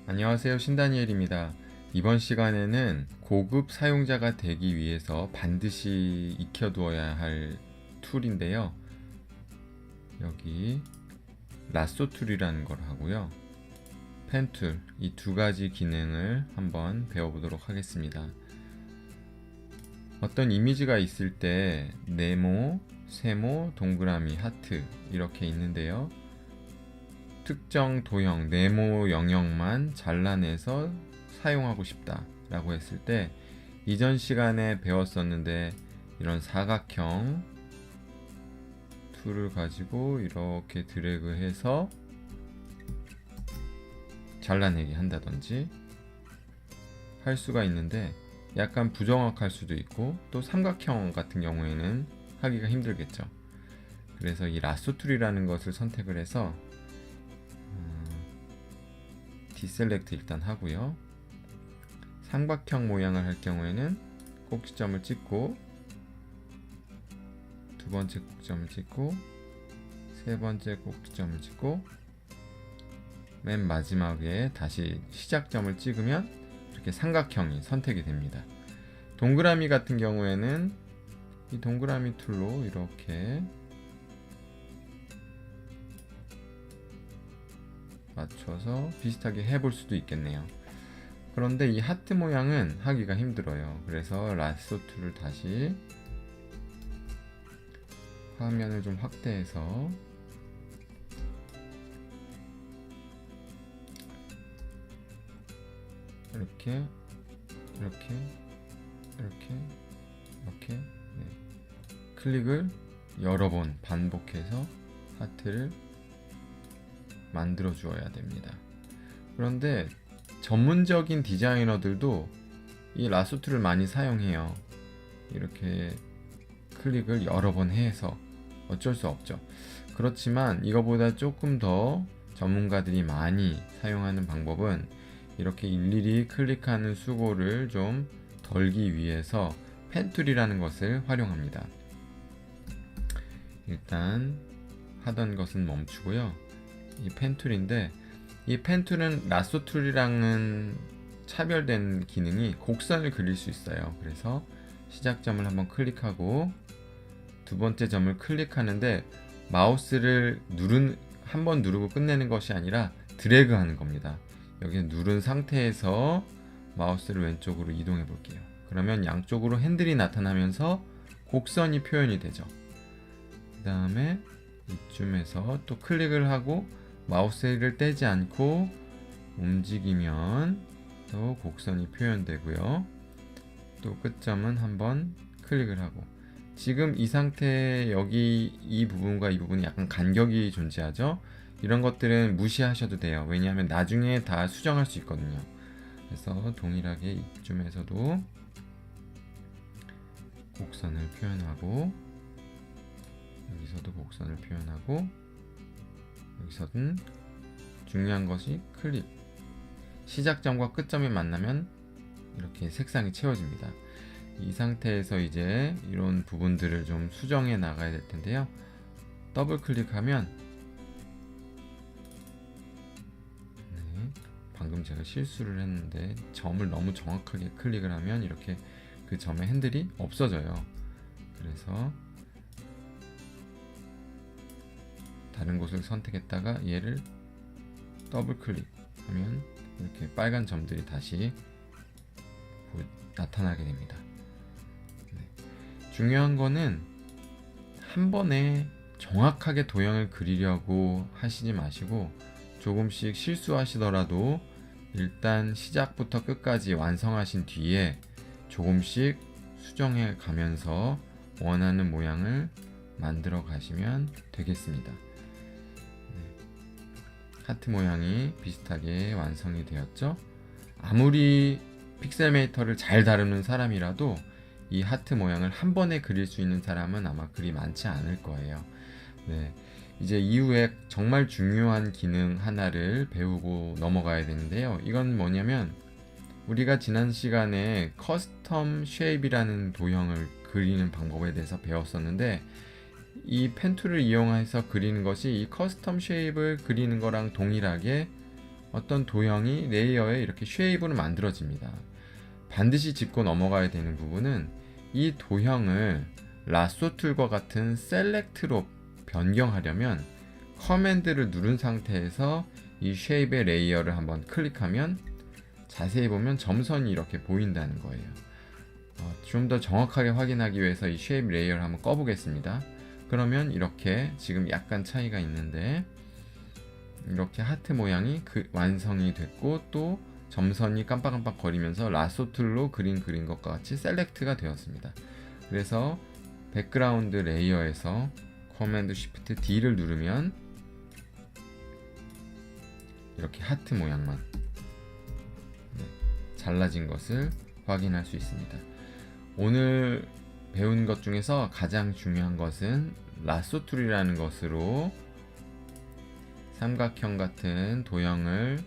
안녕하세요, 신다니엘입니다. 이번 시간에는 고급 사용자가 되기 위해서 반드시 익혀두어야 할 툴인데요. 여기 라쏘 툴이라는 걸 하고요. 펜 툴, 이 두 가지 기능을 한번 배워보도록 하겠습니다. 어떤 이미지가 있을 때 네모, 세모, 동그라미, 하트 이렇게 있는데요. 특정 도형, 네모 영역만 잘라내서 사용하고 싶다 라고 했을 때 이전 시간에 배웠었는데 이런 사각형 툴을 가지고 이렇게 드래그해서 잘라내기 한다든지 할 수가 있는데 약간 부정확할 수도 있고 또 삼각형 같은 경우에는 하기가 힘들겠죠. 그래서 이 라쏘 툴이라는 것을 선택을 해서 디셀렉트 일단 하고요. 삼각형 모양을 할 경우에는 꼭지점을 찍고 두 번째 꼭지점을 찍고 세 번째 꼭지점을 찍고 맨 마지막에 다시 시작점을 찍으면 이렇게 삼각형이 선택이 됩니다. 동그라미 같은 경우에는 이 동그라미 툴로 이렇게 맞춰서 비슷하게 해볼 수도 있겠네요. 그런데 이 하트 모양은 하기가 힘들어요. 그래서 라쏘 툴을 다시 화면을 좀 확대해서 이렇게 클릭을 여러 번 반복해서 하트를 만들어 주어야 됩니다. 그런데 전문적인 디자이너들도 이 라쏘 툴을 많이 사용해요. 이렇게 클릭을 여러 번 해서 어쩔 수 없죠. 그렇지만 이거보다 조금 더 전문가들이 많이 사용하는 방법은 이렇게 일일이 클릭하는 수고를 좀 덜기 위해서 펜 툴이라는 것을 활용합니다. 일단 하던 것은 멈추고요. 이 펜 툴인데 이 펜 툴은 라쏘 툴이랑은 차별된 기능이 곡선을 그릴 수 있어요. 그래서 시작점을 한번 클릭하고 두 번째 점을 클릭하는데 마우스를 한 번 누르고 끝내는 것이 아니라 드래그 하는 겁니다. 여기 누른 상태에서 마우스를 왼쪽으로 이동해 볼게요. 그러면 양쪽으로 핸들이 나타나면서 곡선이 표현이 되죠. 그 다음에 이쯤에서 또 클릭을 하고 마우스를 떼지 않고 움직이면 또 곡선이 표현되고요. 또 끝점은 한번 클릭을 하고 지금 이 상태에 여기 이 부분과 이 부분이 약간 간격이 존재하죠. 이런 것들은 무시하셔도 돼요. 왜냐하면 나중에 다 수정할 수 있거든요. 그래서 동일하게 이쯤에서도 곡선을 표현하고 여기서도 곡선을 표현하고 여기서는 중요한 것이 클릭 시작점과 끝점이 만나면 이렇게 색상이 채워집니다. 이 상태에서 이제 이런 부분들을 좀 수정해 나가야 될 텐데요. 더블 클릭하면 방금 제가 실수를 했는데 점을 너무 정확하게 클릭을 하면 이렇게 그 점의 핸들이 없어져요. 그래서 다른 곳을 선택했다가 얘를 더블 클릭하면 이렇게 빨간 점들이 다시 나타나게 됩니다. 중요한 거는 한 번에 정확하게 도형을 그리려고 하시지 마시고 조금씩 실수하시더라도 일단 시작부터 끝까지 완성하신 뒤에 조금씩 수정해 가면서 원하는 모양을 만들어 가시면 되겠습니다. 하트 모양이 비슷하게 완성이 되었죠. 아무리 픽셀메이터를 잘 다루는 사람이라도 이 하트 모양을 한 번에 그릴 수 있는 사람은 아마 그리 많지 않을 거예요. 네, 이제 이후에 정말 중요한 기능 하나를 배우고 넘어가야 되는데요. 이건 뭐냐면 우리가 지난 시간에 커스텀 쉐입이라는 도형을 그리는 방법에 대해서 배웠었는데 이 펜 툴을 이용해서 그리는 것이 이 커스텀 쉐입을 그리는 거랑 동일하게 어떤 도형이 레이어에 이렇게 쉐입으로 만들어집니다. 반드시 짚고 넘어가야 되는 부분은 이 도형을 라sso 툴과 같은 셀렉트로 변경하려면 커맨드를 누른 상태에서 이 쉐입의 레이어를 한번 클릭하면 자세히 보면 점선이 이렇게 보인다는 거예요. 좀 더 정확하게 확인하기 위해서 이 쉐입 레이어를 한번 꺼보겠습니다. 그러면 이렇게 지금 약간 차이가 있는데 이렇게 하트 모양이 완성이 됐고 또 점선이 깜빡깜빡 거리면서 라sso 툴로 그린 것과 같이 셀렉트가 되었습니다. 그래서 백그라운드 레이어에서 커맨드 쉬프트 D를 누르면 이렇게 하트 모양만 잘라진 것을 확인할 수 있습니다. 오늘 배운 것 중에서 가장 중요한 것은 라sso 툴이라는 것으로 삼각형 같은 도형을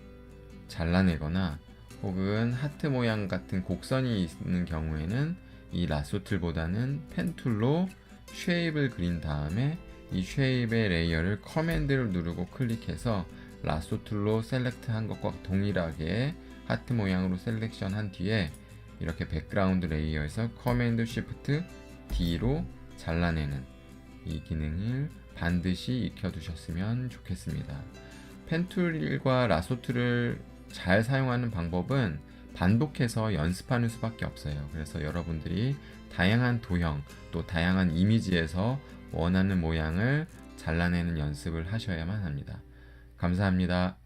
잘라내거나 혹은 하트 모양 같은 곡선이 있는 경우에는 이 라sso 툴보다는 펜 툴로 쉐입을 그린 다음에 이 쉐입의 레이어를 커맨드를 누르고 클릭해서 라sso 툴로 셀렉트 한 것과 동일하게 하트 모양으로 셀렉션 한 뒤에 이렇게 백그라운드 레이어에서 커맨드 쉬프트 D로 잘라내는 이 기능을 반드시 익혀두셨으면 좋겠습니다. 펜툴과 라sso 툴을 잘 사용하는 방법은 반복해서 연습하는 수밖에 없어요. 그래서 여러분들이 다양한 도형 또 다양한 이미지에서 원하는 모양을 잘라내는 연습을 하셔야만 합니다. 감사합니다.